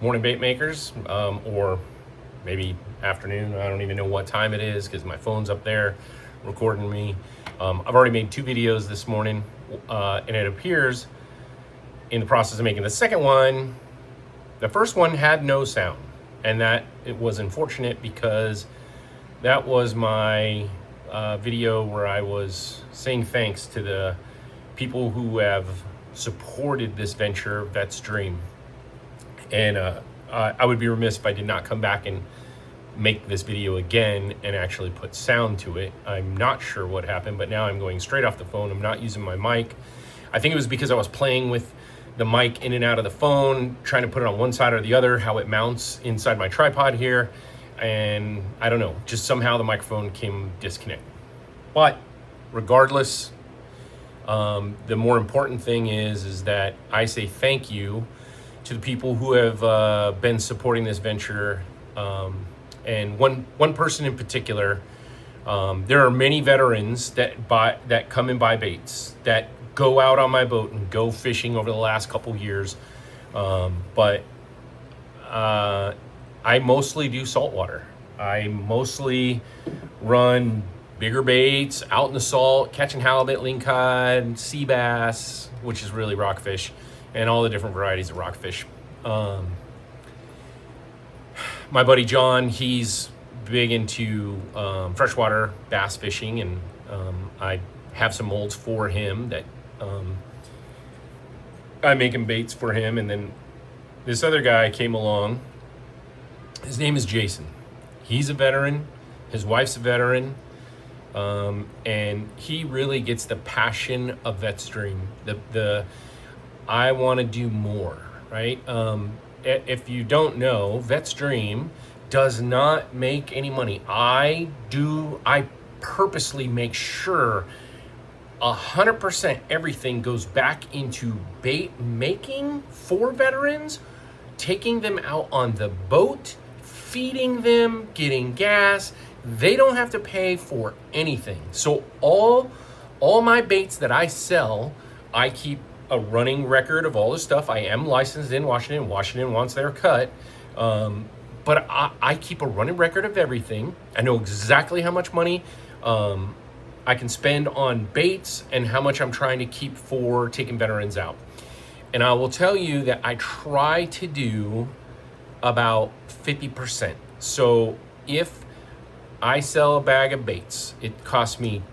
morning bait makers, or maybe afternoon. I don't even know what time it is because my phone's up there recording me. I've already made 2 videos this morning, and it appears in the process of making the second one, the first one had no sound, and that it was unfortunate because that was my video where I was saying thanks to the people who have supported this venture, VETS Dream. And I would be remiss if I did not come back and make this video again and actually put sound to it. I'm not sure what happened, but now I'm going straight off the phone. I'm not using my mic. I think it was because I was playing with the mic in and out of the phone, trying to put it on one side or the other, how it mounts inside my tripod here. And I don't know, just somehow the microphone came disconnected. But regardless, the more important thing is that I say thank you to the people who have been supporting this venture, and one person in particular. There are many veterans that come and buy baits, that go out on my boat and go fishing over the last couple years, but I mostly do saltwater. I mostly run bigger baits out in the salt, catching halibut, lingcod, sea bass, which is really rockfish, and all the different varieties of rockfish. My buddy John, he's big into freshwater bass fishing, and I have some molds for him that I'm making baits for him. And then this other guy came along. His name is Jason. He's a veteran. His wife's a veteran. And he really gets the passion of VETS Dream. The I want to do more, right? If you don't know, VETS Dream does not make any money. I purposely make sure 100% everything goes back into bait making for veterans, taking them out on the boat, feeding them, getting gas. They don't have to pay for anything. So all my baits that I sell, I keep a running record of all the stuff. I am licensed in Washington. Washington wants their cut. But I keep a running record of everything. I know exactly how much money I can spend on baits and how much I'm trying to keep for taking veterans out. And I will tell you that I try to do about 50%. So if I sell a bag of baits, it costs me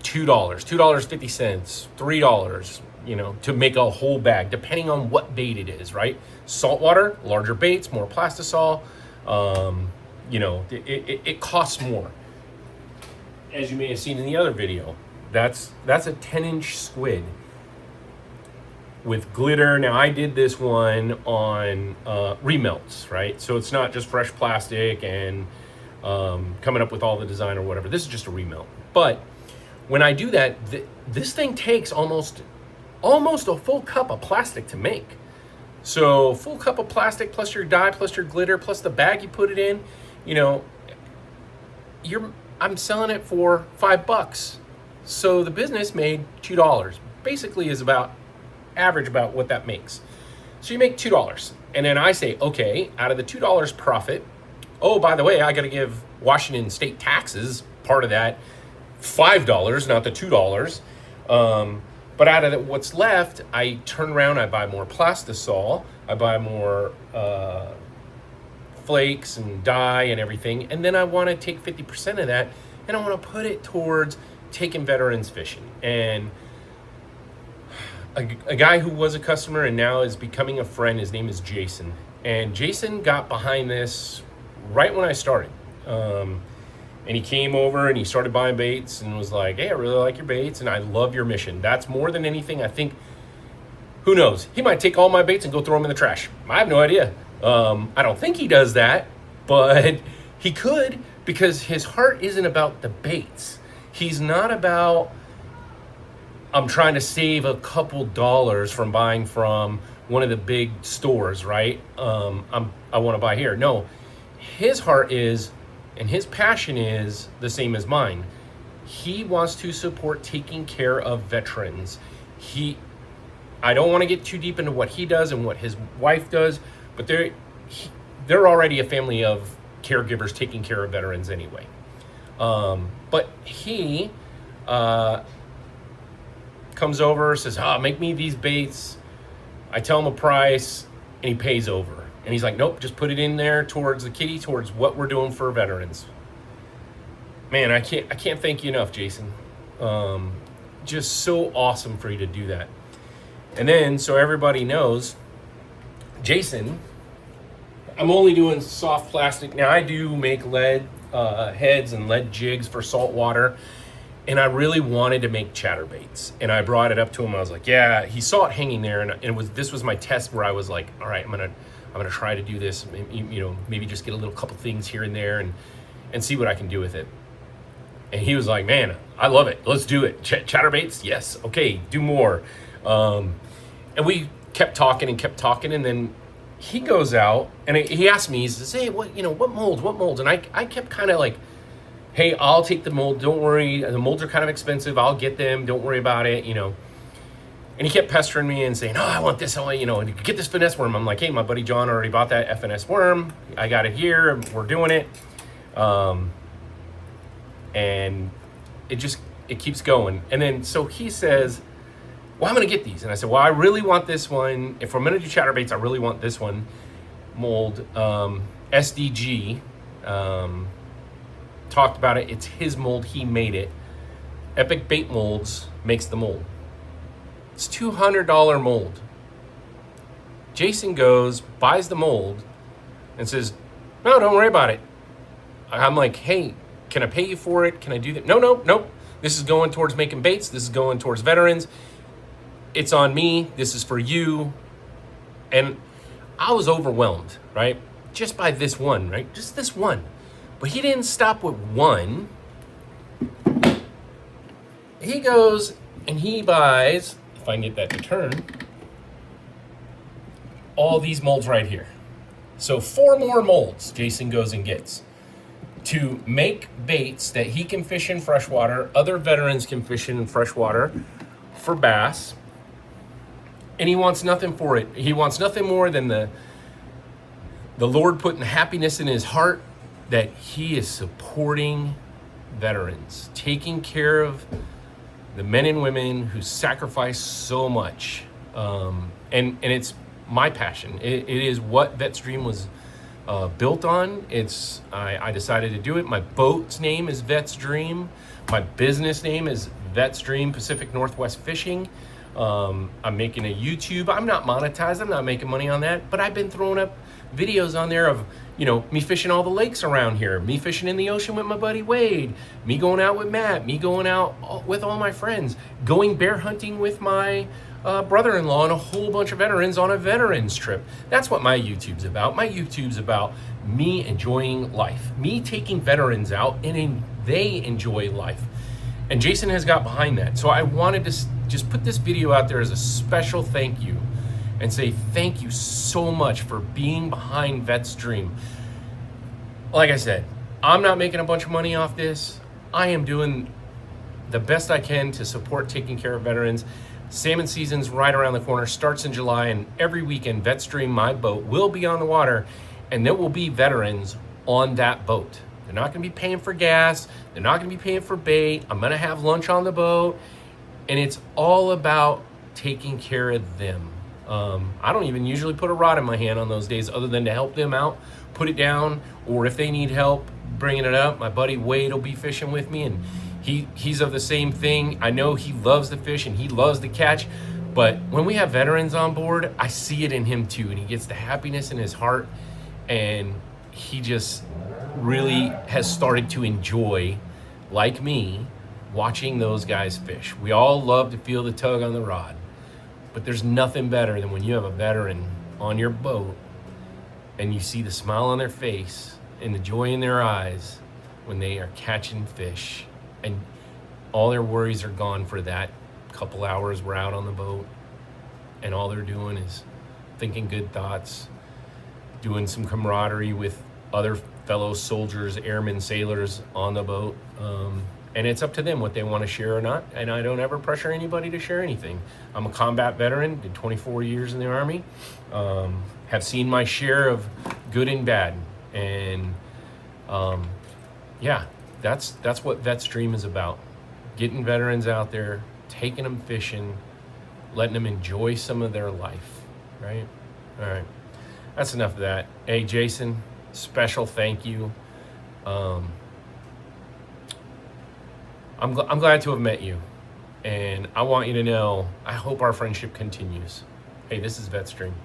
$2, $2.50, $3, to make a whole bag, depending on what bait it is, right? Saltwater, larger baits, more plastisol, it costs more. As you may have seen in the other video, that's a 10-inch squid with glitter. Now I did this one on remelts, right? So it's not just fresh plastic and coming up with all the design or whatever. This is just a remelt. But when I do that, this thing takes almost a full cup of plastic to make. So full cup of plastic plus your dye plus your glitter plus the bag you put it in, I'm selling it for $5. So the business made $2. Basically is about average about what that makes. So you make $2. And then I say, okay, out of the $2 profit, oh, by the way, I got to give Washington state taxes, part of that, $5, not the $2. But out of what's left, I turn around, I buy more plastisol, I buy more flakes and dye and everything, and then I want to take 50% of that and I want to put it towards taking veterans fishing. And a guy who was a customer and now is becoming a friend, his name is Jason. And Jason got behind this right when I started. And he came over and he started buying baits and was like, hey, I really like your baits and I love your mission. That's more than anything. I think, who knows? He might take all my baits and go throw them in the trash. I have no idea. I don't think he does that, but he could, because his heart isn't about the baits. He's not about, I'm trying to save a couple dollars from buying from one of the big stores, right? I want to buy here. No, his heart is, and his passion is the same as mine. He wants to support taking care of veterans. I don't want to get too deep into what he does and what his wife does, but they're already a family of caregivers taking care of veterans anyway. But he comes over, says, make me these baits. I tell him a price, and he pays over. And he's like, nope, just put it in there towards the kitty, towards what we're doing for veterans. Man, I can't thank you enough, Jason. Just so awesome for you to do that. And then, so everybody knows, Jason, I'm only doing soft plastic. Now, I do make lead heads and lead jigs for saltwater. And I really wanted to make chatterbaits, and I brought it up to him. I was like, "Yeah." He saw it hanging there, and this was my test where I was like, "All right, I'm gonna try to do this. Maybe just get a little couple things here and there, and see what I can do with it." And he was like, "Man, I love it. Let's do it. Chatterbaits, yes. Okay, do more." And we kept talking, and then he goes out and he asked me. He says, "Hey, what molds?" And I kept kind of like, "Hey, I'll take the mold. Don't worry. The molds are kind of expensive. I'll get them. Don't worry about it, And he kept pestering me and saying, "Oh, I want this. I want, get this finesse worm." I'm like, "Hey, my buddy John already bought that FNS worm. I got it here. We're doing it." And it keeps going. And then, so he says, "Well, I'm going to get these." And I said, "Well, I really want this one. If I'm going to do chatterbaits, I really want this one mold, SDG, talked about it. It's his mold. He made it. Epic Bait Molds makes the mold. It's $200 mold. Jason goes, buys the mold, and says, "No, don't worry about it." I'm like, "Hey, can I pay you for it? Can I do that?" Nope. This is going towards making baits. This is going towards veterans. It's on me. This is for you. And I was overwhelmed, right? Just by this one, right? Just this one. But he didn't stop with one. He goes and he buys, if I can get that to turn, all these molds right here. So 4 more molds Jason goes and gets to make baits that he can fish in freshwater, other veterans can fish in freshwater for bass. And he wants nothing for it. He wants nothing more than the Lord putting happiness in his heart that he is supporting veterans, taking care of the men and women who sacrifice so much. And it's my passion. It is what VETS Dream was built on. I decided to do it. My boat's name is VETS Dream. My business name is VETS Dream Pacific Northwest Fishing. I'm making a YouTube. I'm not monetized. I'm not making money on that, but I've been throwing up videos on there of, me fishing all the lakes around here, me fishing in the ocean with my buddy Wade, me going out with Matt, me going out with all my friends, going bear hunting with my brother-in-law and a whole bunch of veterans on a veterans trip. That's what my YouTube's about. My YouTube's about me enjoying life, me taking veterans out and they enjoy life. And Jason has got behind that. So I wanted to just put this video out there as a special thank you and say thank you so much for being behind VETS Dream. Like I said, I'm not making a bunch of money off this. I am doing the best I can to support taking care of veterans. Salmon season's right around the corner, starts in July, and every weekend VETS Dream, my boat, will be on the water, and there will be veterans on that boat. They're not gonna be paying for gas. They're not gonna be paying for bait. I'm gonna have lunch on the boat, and it's all about taking care of them. I don't even usually put a rod in my hand on those days other than to help them out, put it down, or if they need help bringing it up, my buddy Wade will be fishing with me, and he's of the same thing. I know he loves to fish and he loves to catch, but when we have veterans on board, I see it in him too, and he gets the happiness in his heart, and he just really has started to enjoy, like me, watching those guys fish. We all love to feel the tug on the rod, but there's nothing better than when you have a veteran on your boat and you see the smile on their face and the joy in their eyes when they are catching fish, and all their worries are gone for that couple hours we're out on the boat, and all they're doing is thinking good thoughts, doing some camaraderie with other fellow soldiers, airmen, sailors on the boat. And it's up to them what they want to share or not. And I don't ever pressure anybody to share anything. I'm a combat veteran, did 24 years in the Army, have seen my share of good and bad. And yeah, that's what VETS Dream is about. Getting veterans out there, taking them fishing, letting them enjoy some of their life, right? All right, that's enough of that. Hey, Jason, special thank you. I'm glad to have met you, and I want you to know I hope our friendship continues. Hey, this is VETS Dream.